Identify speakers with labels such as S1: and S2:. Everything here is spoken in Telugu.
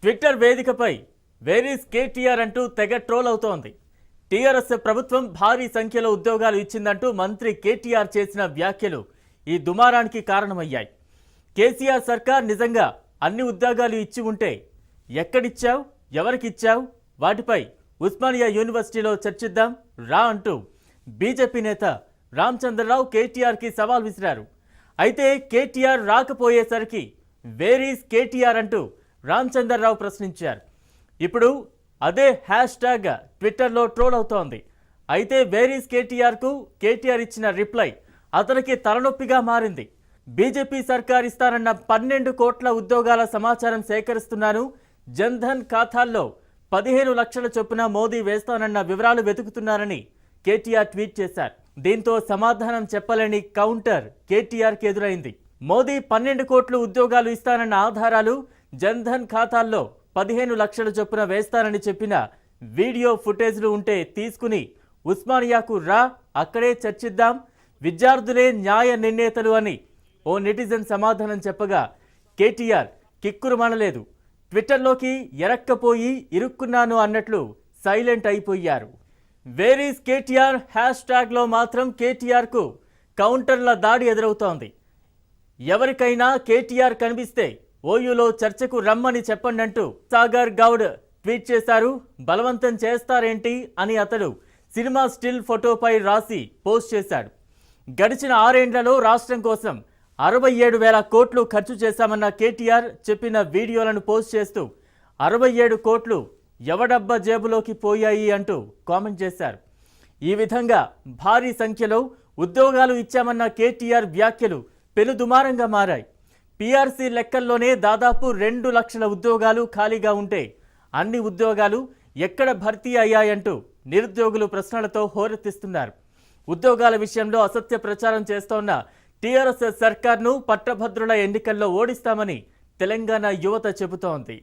S1: ట్విట్టర్ వేదికపై వేరీస్ కేటీఆర్ అంటూ తెగ ట్రోల్ అవుతోంది. టీఆర్ఎస్ ప్రభుత్వం భారీ సంఖ్యలో ఉద్యోగాలు ఇచ్చిందంటూ మంత్రి కేటీఆర్ చేసిన వ్యాఖ్యలు ఈ దుమారానికి కారణమయ్యాయి. కేసీఆర్ సర్కార్ నిజంగా అన్ని ఉద్యోగాలు ఇచ్చి ఉంటే ఎక్కడిచ్చావు, ఎవరికిచ్చావు, వాటిపై ఉస్మానియా యూనివర్సిటీలో చర్చిద్దాం రా అంటూ బీజేపీ నేత రామచంద్రరావు కేటీఆర్కి సవాల్ విసిరారు. అయితే కేటీఆర్ రాకపోయేసరికి వేరీస్ కేటీఆర్ అంటూ రామచంద్రరావు ప్రశ్నించారు. ఇప్పుడు అదే హ్యాష్ ట్యాగ్ ట్విట్టర్లో ట్రోల్ అవుతోంది. అయితే వేరీస్ కేటీఆర్కు కేటీఆర్ ఇచ్చిన రిప్లై అతనికి తలనొప్పిగా మారింది. బీజేపీ సర్కార్ ఇస్తారన్న 12 కోట్ల ఉద్యోగాల సమాచారం సేకరిస్తున్నాను, జన్ధన్ ఖాతాల్లో 15 లక్షల చొప్పున మోదీ వేస్తానన్న వివరాలు వెతుకుతున్నారని కేటీఆర్ ట్వీట్ చేశారు. దీంతో సమాధానం చెప్పలేని కౌంటర్ కేటీఆర్కి ఎదురైంది. మోదీ 12 కోట్లు ఉద్యోగాలు ఇస్తానన్న ఆధారాలు, జన్ధన్ ఖాతాల్లో 15 లక్షల చొప్పున వేస్తానని చెప్పిన వీడియో ఫుటేజ్లు ఉంటే తీసుకుని ఉస్మానియాకు రా, అక్కడే చర్చిద్దాం, విద్యార్థులే న్యాయ నిర్ణేతలు అని ఓ నెటిజన్ సమాధానం చెప్పగా కేటీఆర్ కిక్కురుమనలేదు. ట్విట్టర్లోకి ఎరక్కపోయి ఇరుక్కున్నాను అన్నట్లు సైలెంట్ అయిపోయారు. వేరీస్ కేటీఆర్ హ్యాష్ ట్యాగ్లో మాత్రం కేటీఆర్కు కౌంటర్ల దాడి ఎదురవుతోంది. ఎవరికైనా కేటీఆర్ కనిపిస్తే ఓయూలో చర్చకు రమ్మని చెప్పండంటూ సాగర్ గౌడ్ ట్వీట్ చేశారు. బలవంతం చేస్తారేంటి అని అతడు సినిమా స్టిల్ ఫోటోపై రాసి పోస్ట్ చేశాడు. గడిచిన 6 ఏళ్లలో రాష్ట్రం కోసం 67,000 కోట్లు ఖర్చు చేశామన్న కేటీఆర్ చెప్పిన వీడియోలను పోస్ట్ చేస్తూ 67 కోట్లు ఎవడబ్బ జేబులోకి పోయాయి అంటూ కామెంట్ చేశారు. ఈ విధంగా భారీ సంఖ్యలో ఉద్యోగాలు ఇచ్చామన్న కేటీఆర్ వ్యాఖ్యలు పెనుదుమారంగా మారాయి. పీఆర్సీ లెక్కల్లోనే దాదాపు 2 లక్షల ఉద్యోగాలు ఖాళీగా ఉంటే అన్ని ఉద్యోగాలు ఎక్కడ భర్తీ అయ్యాయంటూ నిరుద్యోగులు ప్రశ్నలతో హోరెత్తిస్తున్నారు. ఉద్యోగాల విషయంలో అసత్య ప్రచారం చేస్తోన్న టీఆర్ఎస్ సర్కార్ను పట్టభద్రుల ఎన్నికల్లో ఓడిస్తామని తెలంగాణ యువత చెబుతోంది.